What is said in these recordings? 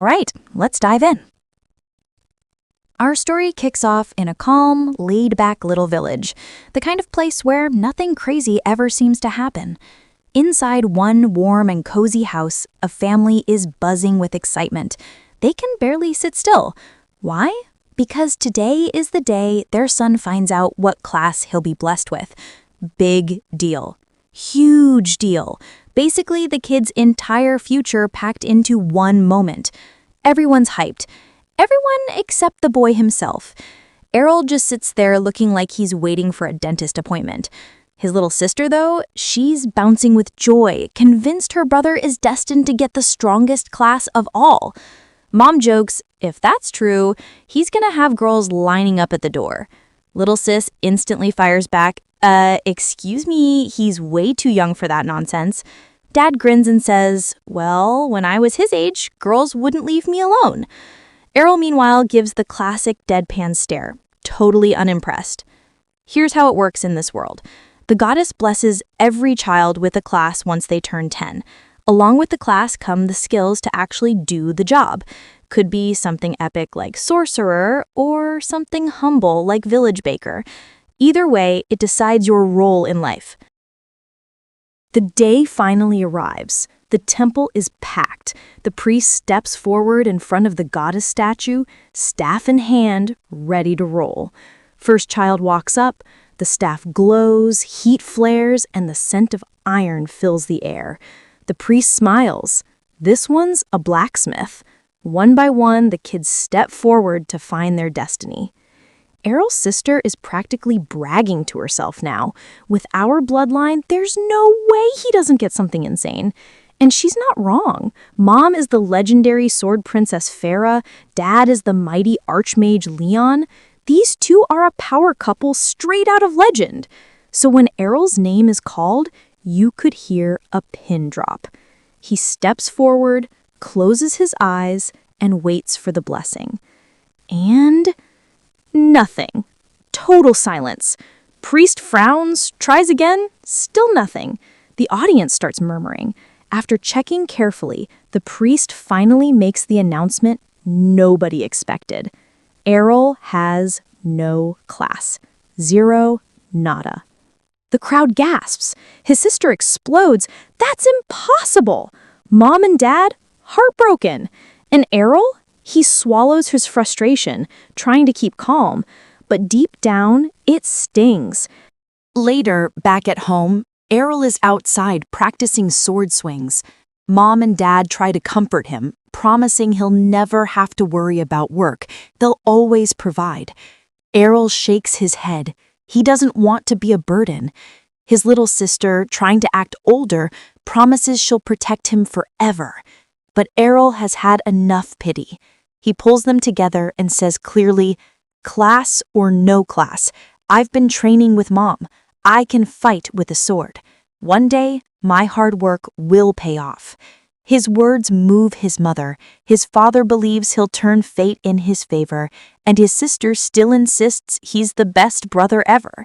All right, let's dive in. Our story kicks off in a calm, laid-back little village, the kind of place where nothing crazy ever seems to happen. Inside one warm and cozy house, a family is buzzing with excitement. They can barely sit still. Why? Because today is the day their son finds out what class he'll be blessed with. Big deal. Huge deal. Basically, the kid's entire future packed into one moment. Everyone's hyped. Everyone except the boy himself. Errol just sits there looking like he's waiting for a dentist appointment. His little sister, though, she's bouncing with joy, convinced her brother is destined to get the strongest class of all. Mom jokes, if that's true, he's gonna have girls lining up at the door. Little sis instantly fires back, excuse me, he's way too young for that nonsense. Dad grins and says, well, when I was his age, girls wouldn't leave me alone. Errol, meanwhile, gives the classic deadpan stare, totally unimpressed. Here's how it works in this world. The goddess blesses every child with a class once they turn 10. Along with the class come the skills to actually do the job. Could be something epic like sorcerer or something humble like village baker. Either way, it decides your role in life. The day finally arrives. The temple is packed. The priest steps forward in front of the goddess statue, staff in hand, ready to roll. First child walks up, the staff glows, heat flares, and the scent of iron fills the air. The priest smiles. This one's a blacksmith. One by one, the kids step forward to find their destiny. Errol's sister is practically bragging to herself now. With our bloodline, there's no way he doesn't get something insane. And she's not wrong. Mom is the legendary sword princess Farah. Dad is the mighty Arch Mage Leon. These two are a power couple straight out of legend. So when Errol's name is called, you could hear a pin drop. He steps forward, closes his eyes, and waits for the blessing. And nothing. Total silence. Priest frowns, tries again, still nothing. The audience starts murmuring. After checking carefully, the priest finally makes the announcement nobody expected. Errol has no class. Zero, nada. The crowd gasps. His sister explodes. That's impossible! Mom and Dad, heartbroken. And Errol? He swallows his frustration, trying to keep calm. But deep down, it stings. Later, back at home, Errol is outside practicing sword swings. Mom and Dad try to comfort him, promising he'll never have to worry about work. They'll always provide. Errol shakes his head. He doesn't want to be a burden. His little sister, trying to act older, promises she'll protect him forever. But Errol has had enough pity. He pulls them together and says clearly, class or no class, I've been training with Mom. I can fight with a sword. One day, my hard work will pay off. His words move his mother. His father believes he'll turn fate in his favor, and his sister still insists he's the best brother ever.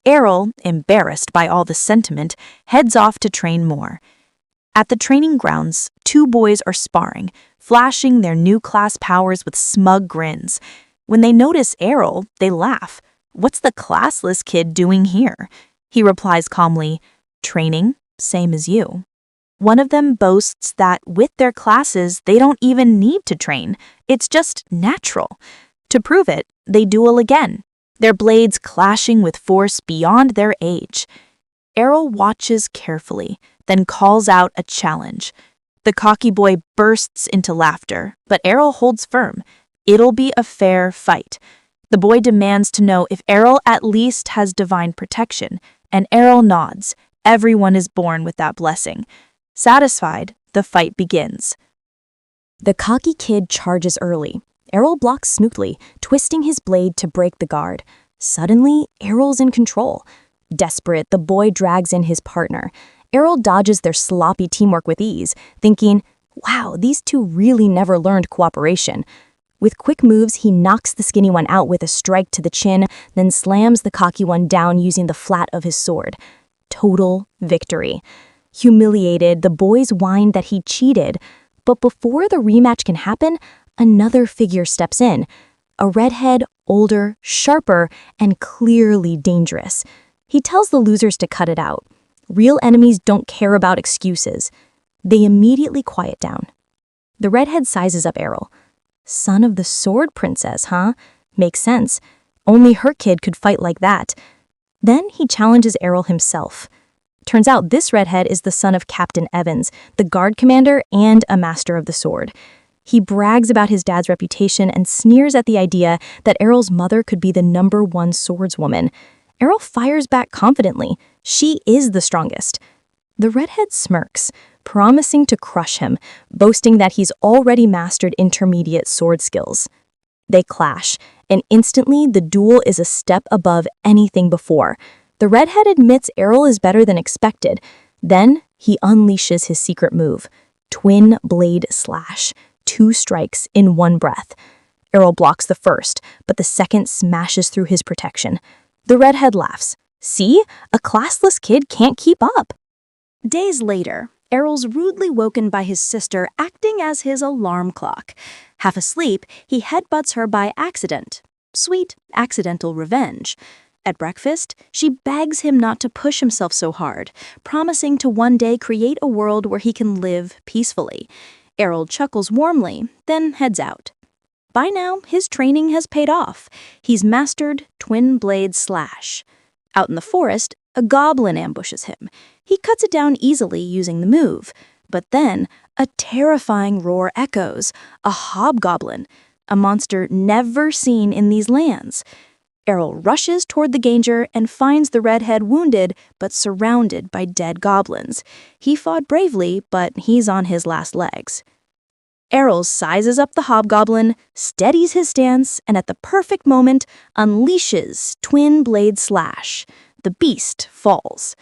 Errol, embarrassed by all the sentiment, heads off to train more. At the training grounds, two boys are sparring, flashing their new class powers with smug grins. When they notice Errol, they laugh. What's the classless kid doing here? He replies calmly, training, same as you. One of them boasts that with their classes, they don't even need to train. It's just natural. To prove it, they duel again, their blades clashing with force beyond their age. Errol watches carefully, then calls out a challenge. The cocky boy bursts into laughter, but Errol holds firm. It'll be a fair fight. The boy demands to know if Errol at least has divine protection, and Errol nods. Everyone is born with that blessing. Satisfied, the fight begins. The cocky kid charges early. Errol blocks smoothly, twisting his blade to break the guard. Suddenly, Errol's in control. Desperate, the boy drags in his partner. Errol dodges their sloppy teamwork with ease, thinking, wow, these two really never learned cooperation. With quick moves, he knocks the skinny one out with a strike to the chin, then slams the cocky one down using the flat of his sword. Total victory. Humiliated, the boys whined that he cheated, But before the rematch can happen, another figure steps in. A redhead, older, sharper, and clearly dangerous. He tells the losers to cut it out. Real enemies don't care about excuses. They immediately quiet down. The redhead sizes up Errol. Son of the Sword Princess, huh? Makes sense. Only her kid could fight like that. Then he challenges Errol himself. Turns out this redhead is the son of Captain Evans, the guard commander and a master of the sword. He brags about his dad's reputation and sneers at the idea that Errol's mother could be the #1 swordswoman. Errol fires back confidently. She is the strongest. The redhead smirks, promising to crush him, boasting that he's already mastered intermediate sword skills. They clash, and instantly the duel is a step above anything before. The redhead admits Errol is better than expected. Then he unleashes his secret move, Twin Blade Slash, 2 strikes in one breath. Errol blocks the first, but the second smashes through his protection. The redhead laughs. See, a classless kid can't keep up. Days later, Errol's rudely woken by his sister acting as his alarm clock. Half asleep, he headbutts her by accident. Sweet, accidental revenge. At breakfast, she begs him not to push himself so hard, promising to one day create a world where he can live peacefully. Errol chuckles warmly, then heads out. By now, his training has paid off. He's mastered Twin Blade Slash. Out in the forest, a goblin ambushes him. He cuts it down easily using the move. But then, a terrifying roar echoes. A hobgoblin, a monster never seen in these lands. Errol rushes toward the danger and finds the redhead wounded but surrounded by dead goblins. He fought bravely, but he's on his last legs. Errol sizes up the hobgoblin, steadies his stance, and at the perfect moment, unleashes Twin Blade Slash. The beast falls.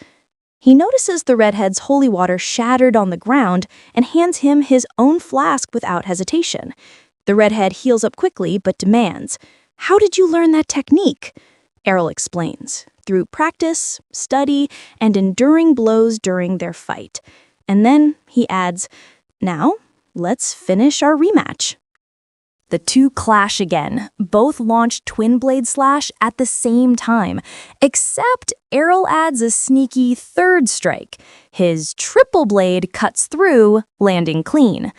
He notices the redhead's holy water shattered on the ground and hands him his own flask without hesitation. The redhead heals up quickly but demands, "How did you learn that technique?" Errol explains, through practice, study, and enduring blows during their fight. And then he adds, "Now, let's finish our rematch." The two clash again. Both launch Twin Blade Slash at the same time, except Errol adds a sneaky third strike. His triple blade cuts through, landing clean.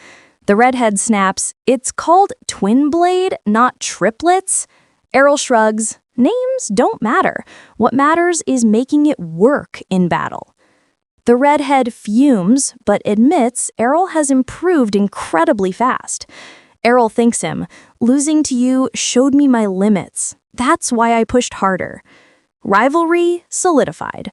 The redhead snaps, "It's called Twin Blade, not triplets." Errol shrugs, "Names don't matter. What matters is making it work in battle." The redhead fumes, but admits Errol has improved incredibly fast. Errol thanks him, "Losing to you showed me my limits. That's why I pushed harder." Rivalry solidified.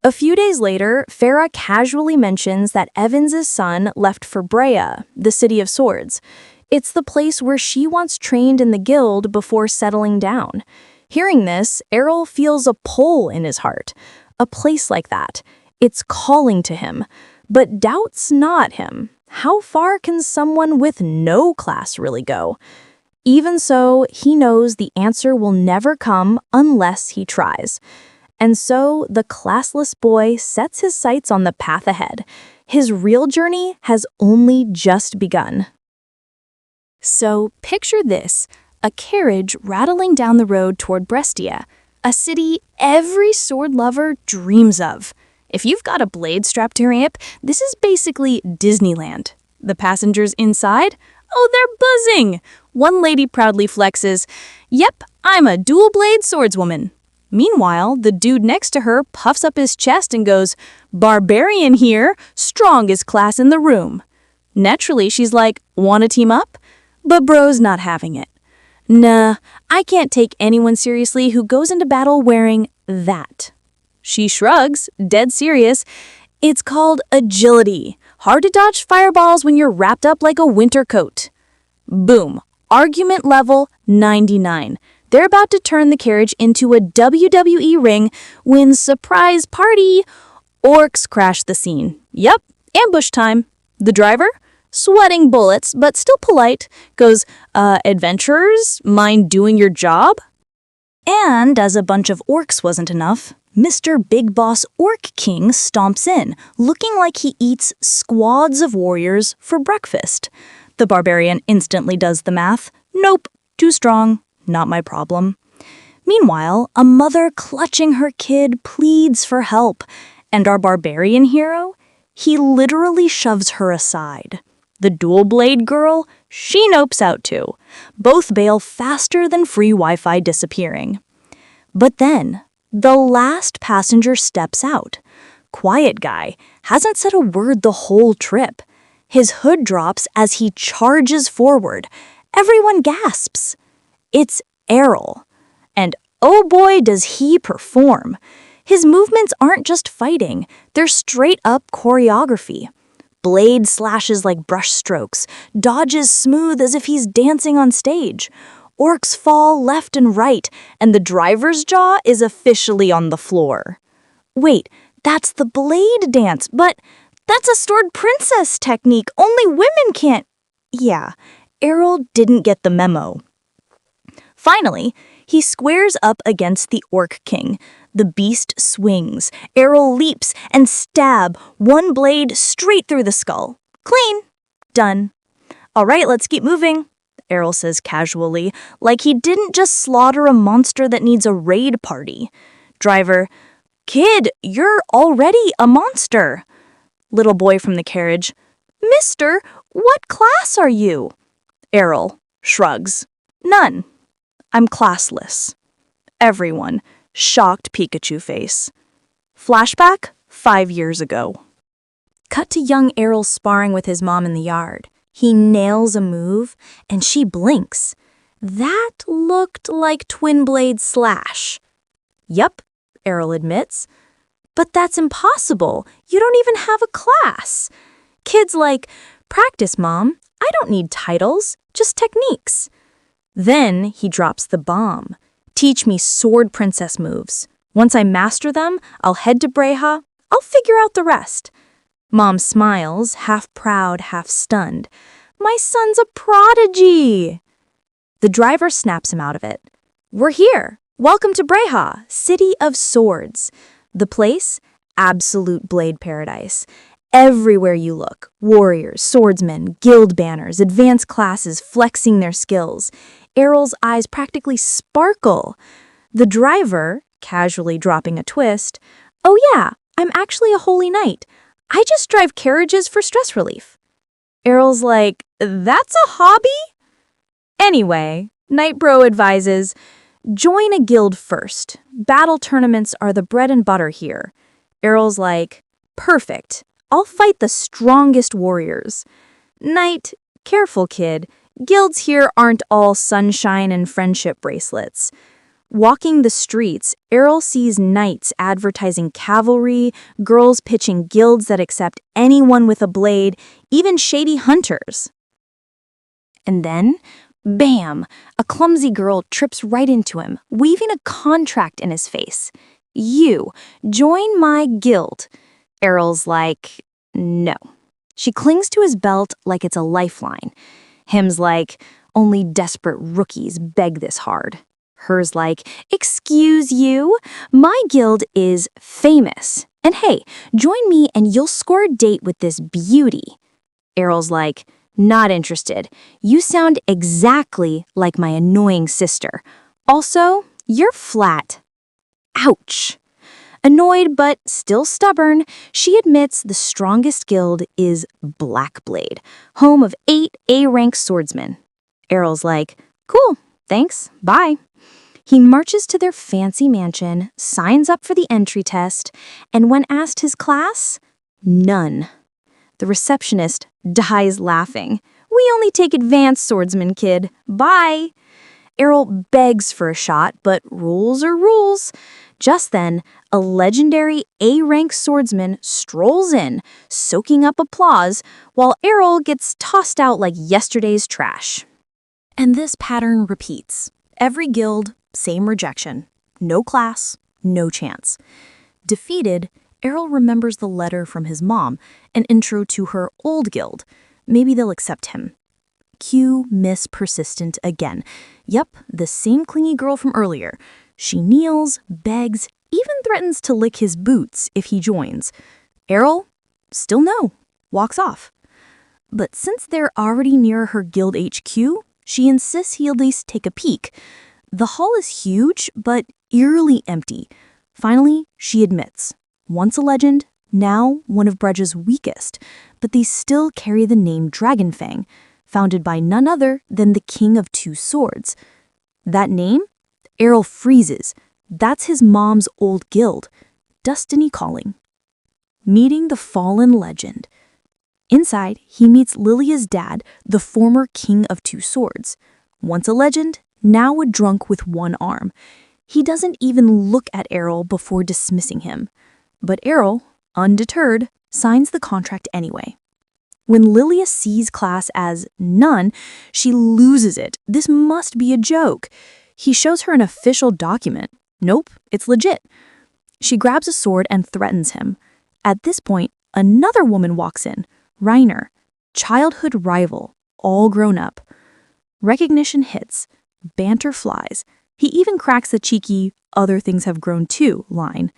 A few days later, Farah casually mentions that Evans' son left for Brea, the City of Swords. It's the place where she once trained in the guild before settling down. Hearing this, Errol feels a pull in his heart. A place like that. It's calling to him, but doubts gnaw at him. How far can someone with no class really go? Even so, he knows the answer will never come unless he tries. And so, the classless boy sets his sights on the path ahead. His real journey has only just begun. So, picture this, a carriage rattling down the road toward Brestia, a city every sword lover dreams of. If you've got a blade strapped to your hip, this is basically Disneyland. The passengers inside? Oh, they're buzzing! One lady proudly flexes, "Yep, I'm a dual-blade swordswoman." Meanwhile, the dude next to her puffs up his chest and goes, "Barbarian here, strongest class in the room." Naturally, she's like, "Wanna team up?" But bro's not having it. "Nah, I can't take anyone seriously who goes into battle wearing that." She shrugs, dead serious. "It's called agility. Hard to dodge fireballs when you're wrapped up like a winter coat." Boom. Argument level 99. They're about to turn the carriage into a WWE ring when, surprise party, orcs crash the scene. Yep, ambush time. The driver, sweating bullets but still polite, goes, "Adventurers, mind doing your job?" And as a bunch of orcs wasn't enough, Mr. Big Boss Orc King stomps in, looking like he eats squads of warriors for breakfast. The barbarian instantly does the math. Nope, too strong, not my problem. Meanwhile, a mother clutching her kid pleads for help, and our barbarian hero? He literally shoves her aside. The dual-blade girl? She nopes out too. Both bail faster than free Wi-Fi disappearing. But then, the last passenger steps out. Quiet guy, hasn't said a word the whole trip. His hood drops as he charges forward. Everyone gasps. It's Errol. And oh boy does he perform. His movements aren't just fighting, they're straight-up choreography. Blade slashes like brush strokes, dodges smooth as if he's dancing on stage. Orcs fall left and right, and the driver's jaw is officially on the floor. Wait, that's the blade dance, but that's a sword princess technique. Only women can't. Yeah, Errol didn't get the memo. Finally, he squares up against the Orc King. The beast swings. Errol leaps and stab, one blade straight through the skull. Clean. Done. All right, let's keep moving, Errol says casually, like he didn't just slaughter a monster that needs a raid party. Driver, kid, you're already a monster. Little boy from the carriage, Mister, what class are you? Errol shrugs. None. I'm classless. Everyone, shocked Pikachu face. Flashback 5 years ago. Cut to young Errol sparring with his mom in the yard. He nails a move, and she blinks. That looked like twin blade slash. Yup, Errol admits. But that's impossible. You don't even have a class. Kids like, practice, Mom. I don't need titles, just techniques. Then he drops the bomb. Teach me sword princess moves. Once I master them, I'll head to Breha. I'll figure out the rest. Mom smiles, half proud, half stunned. My son's a prodigy. The driver snaps him out of it. We're here. Welcome to Breha, City of Swords. The place? Absolute blade paradise. Everywhere you look, warriors, swordsmen, guild banners, advanced classes flexing their skills. Errol's eyes practically sparkle. The driver, casually dropping a twist, oh yeah, I'm actually a holy knight. I just drive carriages for stress relief. Errol's like, that's a hobby? Anyway, Night Bro advises, join a guild first. Battle tournaments are the bread and butter here. Errol's like, perfect. I'll fight the strongest warriors. Knight, careful kid. Guilds here aren't all sunshine and friendship bracelets. Walking the streets, Errol sees knights advertising cavalry, girls pitching guilds that accept anyone with a blade, even shady hunters. And then, bam, a clumsy girl trips right into him, weaving a contract in his face. You, join my guild. Errol's like, no. She clings to his belt like it's a lifeline. Him's like, only desperate rookies beg this hard. Hers like, excuse you, my guild is famous. And hey, join me and you'll score a date with this beauty. Errol's like, not interested. You sound exactly like my annoying sister. Also, you're flat. Ouch. Annoyed but still stubborn, she admits the strongest guild is Blackblade, home of 8 A-rank swordsmen. Errol's like, cool, thanks, bye. He marches to their fancy mansion, signs up for the entry test, and when asked his class, none. The receptionist dies laughing. We only take advanced swordsman, kid. Bye. Errol begs for a shot, but rules are rules. Just then, a legendary A-rank swordsman strolls in, soaking up applause, while Errol gets tossed out like yesterday's trash. And this pattern repeats. Every guild, same rejection. No class, no chance. Defeated, Errol remembers the letter from his mom, an intro to her old guild. Maybe they'll accept him. Cue Miss Persistent again. Yep, the same clingy girl from earlier. She kneels, begs, even threatens to lick his boots if he joins. Errol, still no, walks off. But since they're already near her guild HQ, she insists he at least take a peek. The hall is huge, but eerily empty. Finally, she admits, once a legend, now one of Bredge's weakest, but they still carry the name Dragonfang, founded by none other than the King of Two Swords. That name? Errol freezes. That's his mom's old guild, Destiny Calling. Meeting the fallen legend. Inside, he meets Lilia's dad, the former King of Two Swords. Once a legend, now a drunk with one arm. He doesn't even look at Errol before dismissing him. But Errol, undeterred, signs the contract anyway. When Lilia sees Class as none, she loses it. This must be a joke. He shows her an official document. Nope, it's legit. She grabs a sword and threatens him. At this point, another woman walks in, Reiner, childhood rival, all grown up. Recognition hits, banter flies. He even cracks the cheeky, "other things have grown too" line.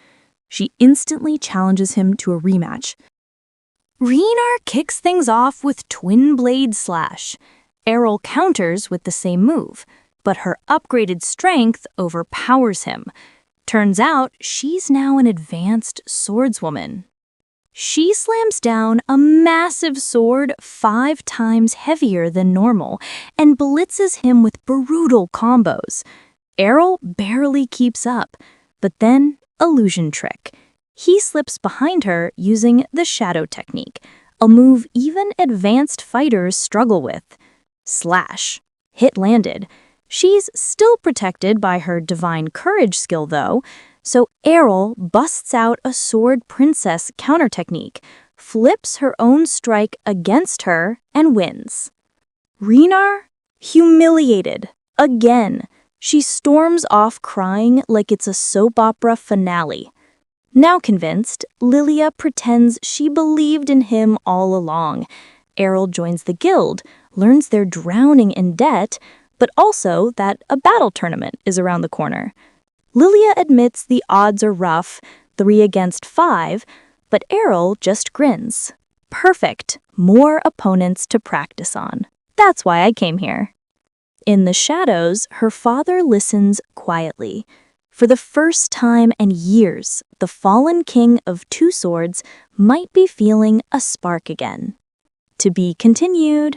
She instantly challenges him to a rematch. Reiner kicks things off with Twin Blade Slash. Errol counters with the same move, but her upgraded strength overpowers him. Turns out she's now an advanced swordswoman. She slams down a massive sword 5 times heavier than normal and blitzes him with brutal combos. Errol barely keeps up, but then illusion trick. He slips behind her using the shadow technique, a move even advanced fighters struggle with. Slash. Hit landed. She's still protected by her divine courage skill though, so Errol busts out a sword princess counter technique, flips her own strike against her, and wins. Reiner? Humiliated. Again. She storms off crying like it's a soap opera finale. Now convinced, Lilia pretends she believed in him all along. Errol joins the guild, learns they're drowning in debt, but also that a battle tournament is around the corner. Lilia admits the odds are rough, 3 against 5, but Errol just grins. Perfect. More opponents to practice on. That's why I came here. In the shadows, her father listens quietly. For the first time in years, the fallen King of Two Swords might be feeling a spark again. To be continued.